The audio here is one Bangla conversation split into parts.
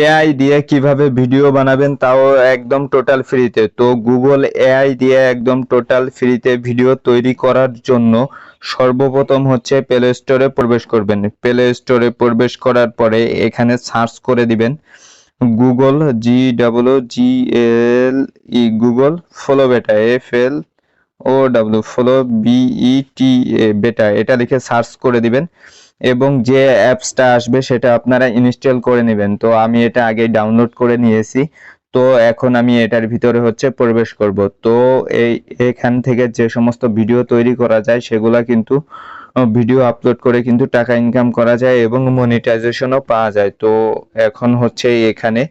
এআই দিয়ে কিভাবে ভিডিও বানাবেন তাও একদম টোটাল ফ্রিতে। তো গুগল এআই দিয়ে একদম টোটাল ফ্রিতে ভিডিও তৈরি করার জন্য সর্বপ্রথম হচ্ছে প্লে স্টোরে প্রবেশ করবেন। প্লে স্টোরে প্রবেশ করার পরে এখানে সার্চ করে দিবেন গুগল GWGL গুগল ফলো বেটা ফলো বেটা, এটা লিখে সার্চ করে দিবেন এবং যে অ্যাপসটা আসবে সেটা আপনারা ইনস্টল করে নেবেন। তো আমি এটা আগে ডাউনলোড করে নিয়েছি। তো এখন আমি এটার ভিতরে হচ্ছে প্রবেশ করব। তো এখান থেকে যে সমস্ত ভিডিও তৈরি করা যায় সেগুলা কিন্তু ভিডিও আপলোড করে কিন্তু টাকা ইনকাম করা যায় এবং মনিটাইজেশনও পাওয়া যায়। তো এখন হচ্ছে এখানে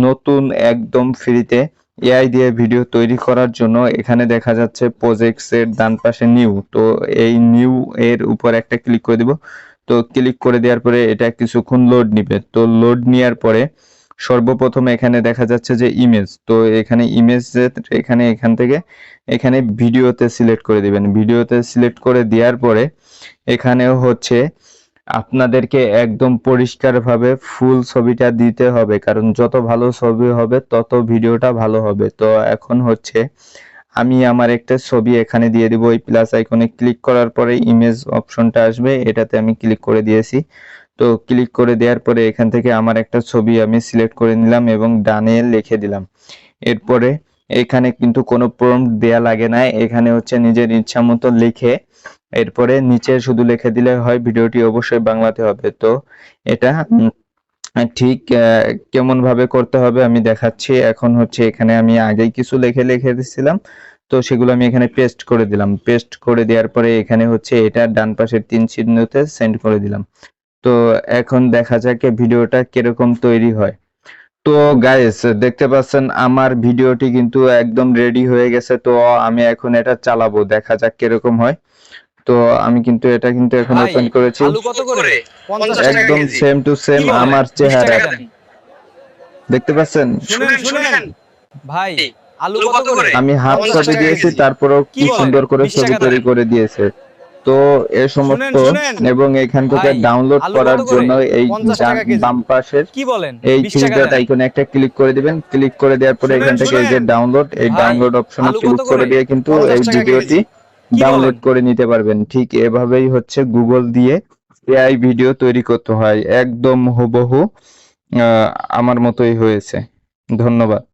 নতুন একদম ফ্রিতে এআই দিয়ে ভিডিও তৈরি করার জন্য এখানে দেখা যাচ্ছে প্রজেক্টস এর ডান পাশে নিউ। তো এই নিউ এর উপর একটা ক্লিক করে দিব। তো ক্লিক করে দেওয়ার পরে এটা কিছুক্ষণ লোড নিবে। তো লোড নেওয়ার পরে সর্বপ্রথম এখানে দেখা যাচ্ছে যে ইমেজ। তো এখানে ইমেজ এখান থেকে এখানে ভিডিওতে সিলেক্ট করে দিবেন। ভিডিওতে সিলেক্ট করে দেওয়ার পরে এখানেও হচ্ছে আপনাদেরকে একদম পরিষ্কারভাবে ফুল ছবিটা দিতে হবে, কারণ যত ভালো ছবি হবে তত ভিডিওটা ভালো হবে। তো এখন হচ্ছে আমি আমার একটা ছবি এখানে দিয়ে দিব। ওই প্লাস আইকনে ক্লিক করার পরে ইমেজ অপশনটা আসবে, এটাতে আমি ক্লিক করে দিয়েছি। তো ক্লিক করে দেওয়ার পরে এখান থেকে আমার একটা ছবি আমি সিলেক্ট করে নিলাম এবং ডানে লিখে দিলাম। এরপরে এখানে কিন্তু কোনো প্রম্পট দেয়া লাগে না, এখানে হচ্ছে নিজের ইচ্ছা মতো লিখে এরপরে নিচে শুধু লিখে দিলে হয়। ভিডিওটি অবশ্যই বাংলাতে হবে। তো এটা ঠিক কেমন ভাবে করতে হবে আমি দেখাচ্ছি। এখন হচ্ছে এখানে আমি আগেই কিছু লিখে দিছিলাম, তো সেগুলো আমি এখানে পেস্ট করে দিলাম। পেস্ট করে দেওয়ার পরে এখানে হচ্ছে এটা ডান পাশের 3 চিহ্নতে সেন্ড করে দিলাম। তো এখন দেখা যাক ভিডিওটা কিরকম তৈরি হয়। তো গাইস দেখতে পাচ্ছেন আমার ভিডিওটি কিন্তু একদম রেডি হয়ে গেছে। তো আমি এখন এটা চালাবো, দেখা যাক কিরকম হয়। তো আমি কিন্তু এটা কিন্তু এখন ভাই ওপেন করেছি। আলু কত করে? 50 টাকা একদম কেজি। সেম টু সেম কি বলেন? আমার 20 চেহারা টাকা দেন। দেখতে পাচ্ছেন। শুনেন ভাই আলু কত করে? আমি হাফ 50 ছবি টাকা দিয়েছি, কেজি। তারপরেও কি কি বলেন? সুন্দর করে 20 ছবি টাকা তৈরি দেন। করে দিয়েছে। তো এ সমস্ত শুনেন এবং এখান থেকে ভাই ডাউনলোড আলু করার কত করে? জন্য এই 50 টাকা কেজি। বাম পাশের কি বলেন? এই 20 থ্রি টাকা ডট দেন। আইকনে একটা ক্লিক করে দিবেন। ক্লিক করে দেওয়ার পরে এখান থেকে এই যে ডাউনলোড, এই ভাই ডাউনলোড অপশনে আলু কত ক্লিক করে করে? দিয়ে কিন্তু 50 এই টাকা ভিডিওটি কেজি। কি ডাউনলোড বলেন? করে নিতে পারবেন। ঠিক এভাবেই হচ্ছে গুগল দিয়ে এআই ভিডিও তৈরি করতে হয়, একদম হুবহু আমার মতোই হয়েছে। ধন্যবাদ।